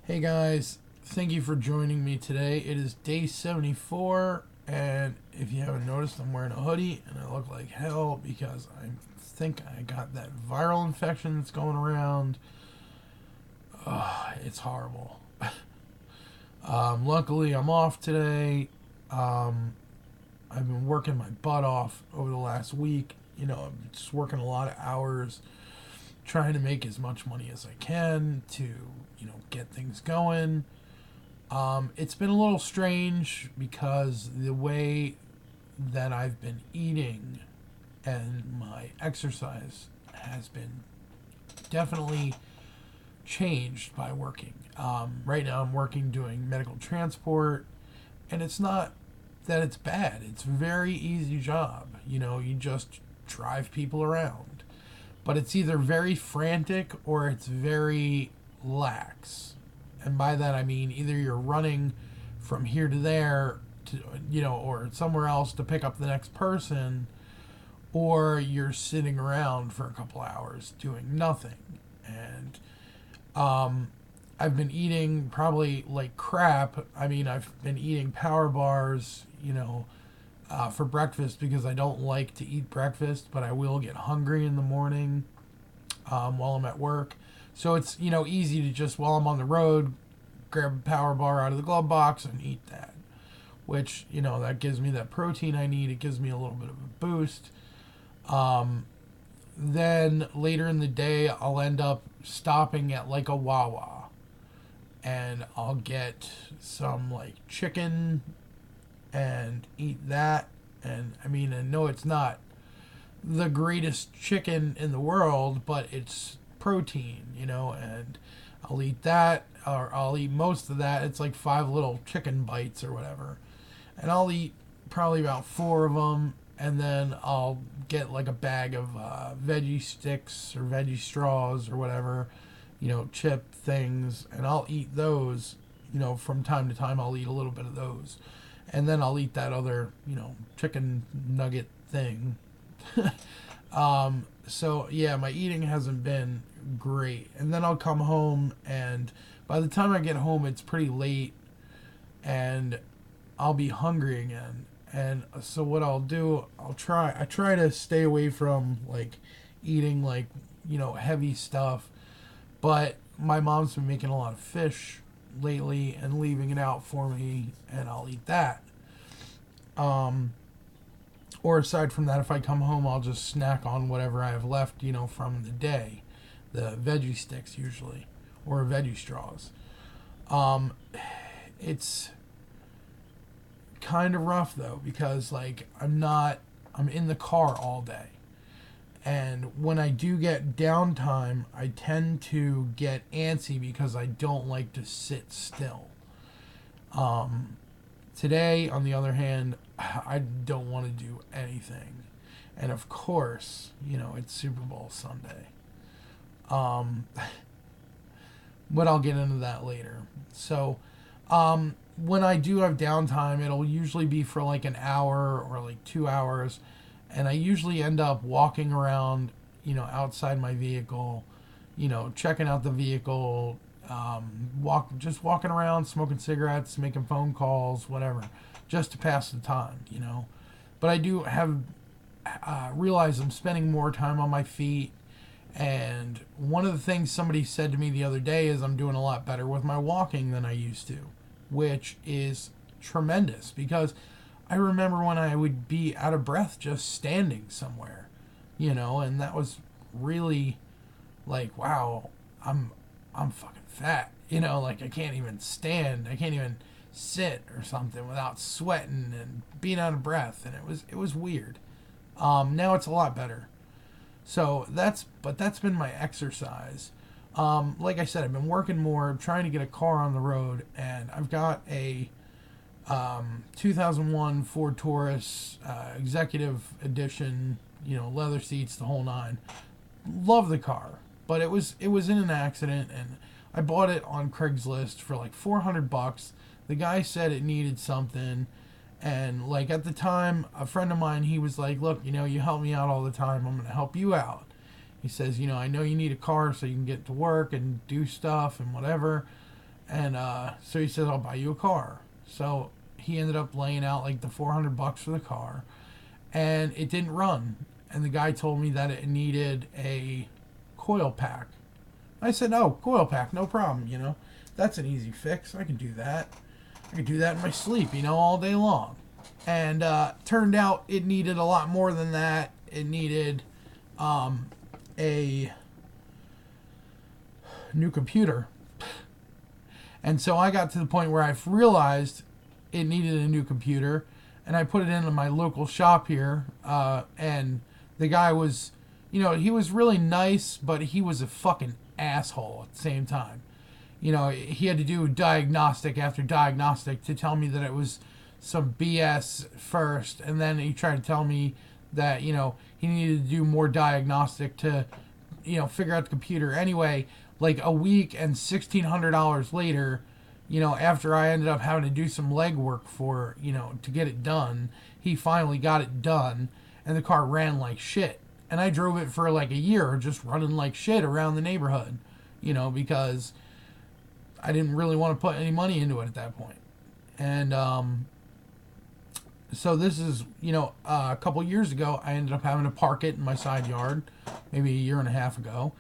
Hey guys, thank you for joining me today. It is day 74, and if you haven't noticed, I'm wearing a hoodie and I look like hell because I think I got that viral infection that's going around. It's horrible. Luckily, I'm off today. Um, I've been working my butt off over the last week. I'm just working a lot of hours, trying to make as much money as I can to, get things going. It's been a little strange because the way that I've been eating and my exercise has been definitely changed by working. Right now, I'm working doing medical transport, and it's not that it's bad. It's a very easy job. You just drive people around, but it's either very frantic or it's very lax. And by that I mean either you're running from here to there to or somewhere else to pick up the next person, or you're sitting around for a couple hours doing nothing. And I've been eating probably like crap. I mean, I've been eating power bars, for breakfast because I don't like to eat breakfast, but I will get hungry in the morning while I'm at work. So it's, easy to just, while I'm on the road, grab a power bar out of the glove box and eat that. Which, that gives me that protein I need. It gives me a little bit of a boost. Then later in the day, I'll end up stopping at like a Wawa. And I'll get some like chicken and eat that. And I mean, I know it's not the greatest chicken in the world, but it's protein, and I'll eat that, or I'll eat most of that. It's like 5 little chicken bites or whatever. And I'll eat probably about 4 of them, and then I'll get like a bag of veggie sticks or veggie straws or whatever, chip things, and I'll eat those, from time to time. I'll eat a little bit of those. And then I'll eat that other, chicken nugget thing. So yeah, my eating hasn't been great. And then I'll come home, and by the time I get home, it's pretty late, and I'll be hungry again. And so what I'll do, I try to stay away from like eating like, heavy stuff. But my mom's been making a lot of fish lately and leaving it out for me, and I'll eat that. Or aside from that, if I come home, I'll just snack on whatever I have left, from the day. The veggie sticks usually, or veggie straws. Um, it's kind of rough though, because like I'm in the car all day. And when I do get downtime, I tend to get antsy because I don't like to sit still. Um, Today, on the other hand, I don't want to do anything. And of course, it's Super Bowl Sunday. Um, but I'll get into that later. So, when I do have downtime, it'll usually be for like an hour or like 2 hours. And I usually end up walking around, outside my vehicle, checking out the vehicle, just walking around, smoking cigarettes, making phone calls, whatever, just to pass the time, But I do have realized I'm spending more time on my feet. And one of the things somebody said to me the other day is I'm doing a lot better with my walking than I used to, which is tremendous because I remember when I would be out of breath just standing somewhere, and that was really like, wow, I'm fucking fat, like I can't even stand, I can't even sit or something without sweating and being out of breath, and it was weird. Now it's a lot better. So that's been my exercise. Like I said, I've been working more, trying to get a car on the road, and I've got a 2001 Ford Taurus Executive Edition, leather seats, the whole nine. Love the car, but it was in an accident, and I bought it on Craigslist for like $400. The guy said it needed something, and like at the time, a friend of mine, he was like, "Look, you help me out all the time. I'm gonna help you out." He says, "I know you need a car so you can get to work and do stuff and whatever." And so he says, I'll buy you a car. So he ended up laying out like the $400 for the car, and it didn't run. And the guy told me that it needed a coil pack. I said, oh, coil pack, no problem, you know. That's an easy fix. I can do that. I can do that in my sleep, you know, all day long. And turned out it needed a lot more than that. It needed a new computer. And so I got to the point where I've realized it needed a new computer, and I put it into my local shop here, and the guy was, you know, he was really nice, but he was a fucking asshole at the same time. You know, he had to do diagnostic after diagnostic to tell me that it was some BS first, and then he tried to tell me that, you know, he needed to do more diagnostic to, you know, figure out the computer. Anyway, like a week and $1,600 later, you know, after I ended up having to do some legwork for, you know, to get it done, he finally got it done, and the car ran like shit. And I drove it for like a year just running like shit around the neighborhood, you know, because I didn't really want to put any money into it at that point. And so this is, you know, a couple years ago, I ended up having to park it in my side yard, maybe a year and a half ago.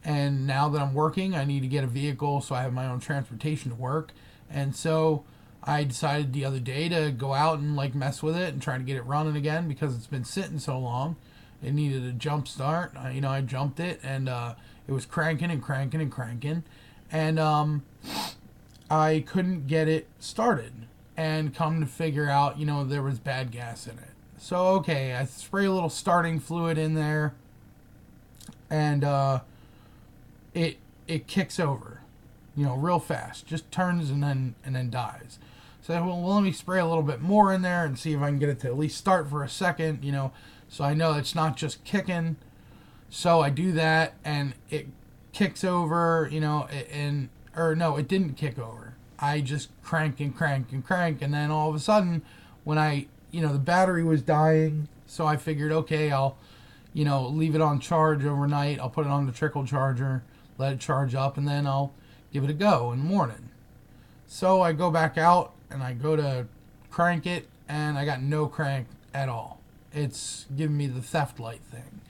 And now that I'm working, I need to get a vehicle so I have my own transportation to work. And so I decided the other day to go out and like mess with it and try to get it running again because it's been sitting so long. It needed a jump start. You know, I jumped it, and it was cranking and cranking and cranking. And I couldn't get it started. And come to figure out, you know, there was bad gas in it. So, okay, I spray a little starting fluid in there, and it kicks over, you know, real fast. Just turns and then dies. So, well, let me spray a little bit more in there and see if I can get it to at least start for a second, you know, so I know it's not just kicking. So I do that, and it kicks over, you know, or no, it didn't kick over. I just crank and crank and crank, and then all of a sudden, when you know, the battery was dying, so I figured, okay, I'll, you know, leave it on charge overnight. I'll put it on the trickle charger, let it charge up, and then I'll give it a go in the morning. So I go back out, and I go to crank it, and I got no crank at all. It's giving me the theft light thing.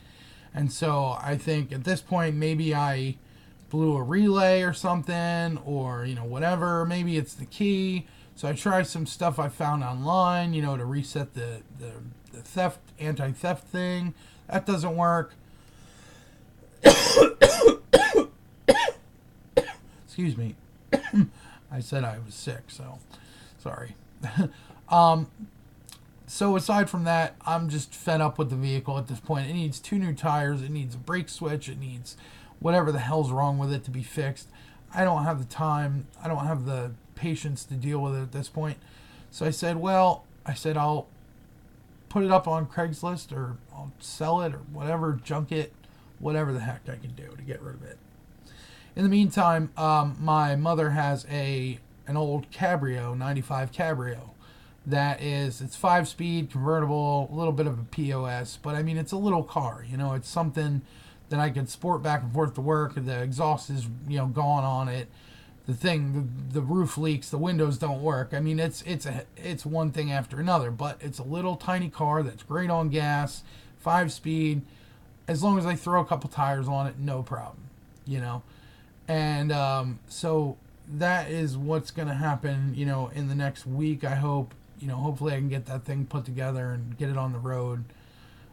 And so I think at this point, maybe I blew a relay or something, or, you know, whatever. Maybe it's the key. So I tried some stuff I found online, you know, to reset the theft, anti-theft thing. That doesn't work. Excuse me. I said I was sick, so sorry. So aside from that, I'm just fed up with the vehicle at this point. It needs 2 new tires. It needs a brake switch. It needs whatever the hell's wrong with it to be fixed. I don't have the time. I don't have the patience to deal with it at this point. So I said, I'll put it up on Craigslist, or I'll sell it, or whatever, junk it, whatever the heck I can do to get rid of it. In the meantime, my mother has an old Cabrio, 95 Cabrio. It's 5-speed, convertible, a little bit of a POS, but I mean, it's a little car, you know, it's something that I could sport back and forth to work. The exhaust is, you know, gone on it. The roof leaks, the windows don't work. I mean, it's one thing after another, but it's a little tiny car that's great on gas, 5-speed. As long as I throw a couple tires on it, no problem, you know. And so that is what's going to happen, you know, in the next week, I hope. You know, hopefully I can get that thing put together and get it on the road.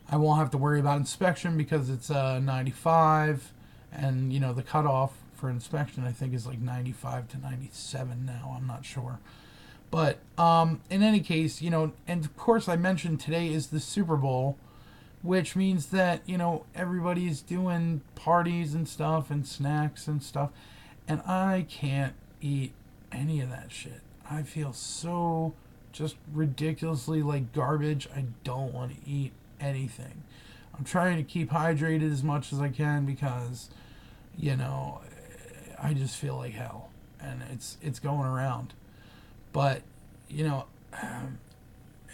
I won't have to worry about inspection because it's 95, and, you know, the cutoff for inspection I think is like 95 to 97 now. I'm not sure. But in any case, you know, and of course I mentioned today is the Super Bowl, which means that, you know, everybody's doing parties and stuff and snacks and stuff, and I can't eat any of that shit. I feel so just ridiculously like garbage. I don't want to eat anything. I'm trying to keep hydrated as much as I can because, you know, I just feel like hell, and it's going around. But, you know,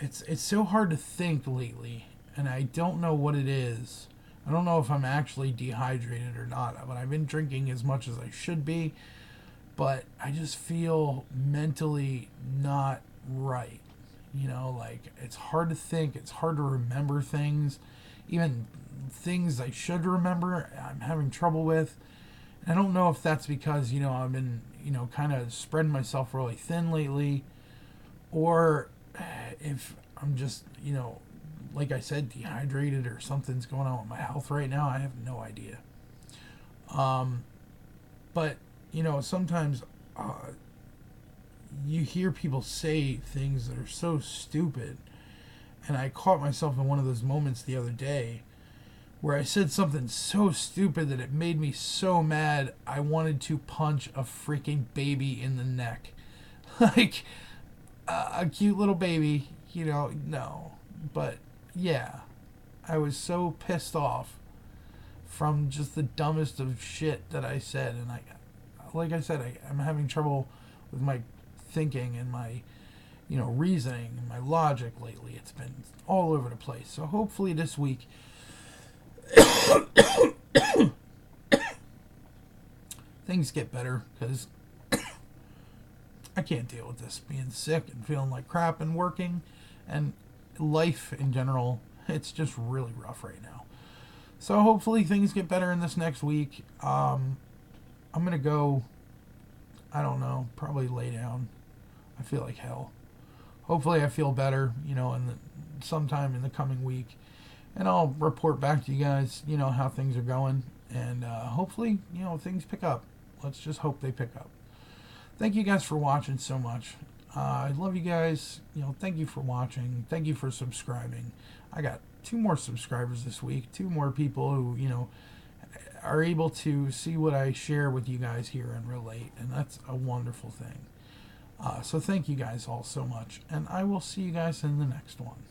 it's so hard to think lately, and I don't know what it is. I don't know if I'm actually dehydrated or not, but I've been drinking as much as I should be, but I just feel mentally not right. Like it's hard to think, it's hard to remember things, even things I should remember, I'm having trouble with. And I don't know if that's because, I've been, kind of spreading myself really thin lately, or if I'm just, like I said, dehydrated or something's going on with my health right now. I have no idea. But, sometimes you hear people say things that are so stupid. And I caught myself in one of those moments the other day where I said something so stupid that it made me so mad I wanted to punch a freaking baby in the neck. Like, a cute little baby, no. But, yeah. I was so pissed off from just the dumbest of shit that I said. And like I said, I'm having trouble with my thinking and my, reasoning and my logic lately. It's been all over the place. So hopefully this week things get better, because I can't deal with this being sick and feeling like crap and working and life in general. It's just really rough right now. So hopefully things get better in this next week. I'm going to go, I don't know, probably lay down. I feel like hell. Hopefully I feel better, sometime in the coming week. And I'll report back to you guys, how things are going. And hopefully, things pick up. Let's just hope they pick up. Thank you guys for watching so much. I love you guys. Thank you for watching. Thank you for subscribing. I got 2 more subscribers this week. 2 more people who, are able to see what I share with you guys here and relate. And that's a wonderful thing. So thank you guys all so much. And I will see you guys in the next one.